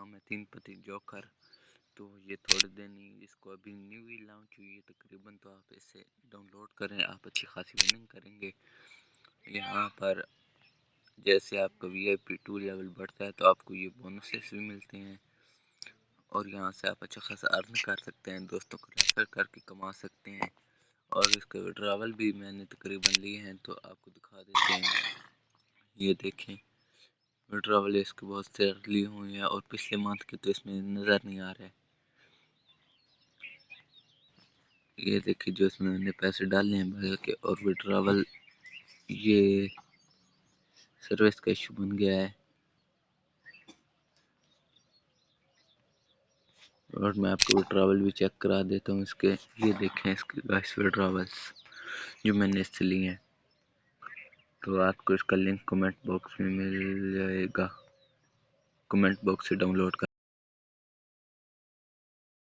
नाम है 3 पत्ती जोकर। तो ये थोड़े दिन ही, इसको अभी न्यू ही लॉन्च हुई है तकरीबन, तो आप इसे डाउनलोड करें, आप अच्छी खासी विनिंग करेंगे। यहाँ पर जैसे आपका VIP 2 लेवल बढ़ता है तो आपको ये बोनसेस भी मिलते हैं और यहाँ से आप अच्छा खासा अर्न कर सकते हैं, दोस्तों को रेफर करके कमा सकते हैं। और इसके विड्रॉवल भी मैंने तकरीबन लिए हैं तो आपको दिखा देते हैं। ये देखें विड्रॉवल इसके बहुत से लिए हुए हैं और पिछले मंथ के तो इसमें नज़र नहीं आ रहा है। ये देखिए जो इसमें मैंने पैसे डाले हैं भर के, और विड्रॉवल ये सर्विस का इशू बन गया है। और मैं आपको विड्रॉवल भी चेक करा देता हूँ इसके। ये देखें इसके गाइस विड्रॉवल्स जो मैंने इससे लिए हैं, तो आपको इसका लिंक कमेंट बॉक्स में मिल जाएगा, कमेंट बॉक्स से डाउनलोड कर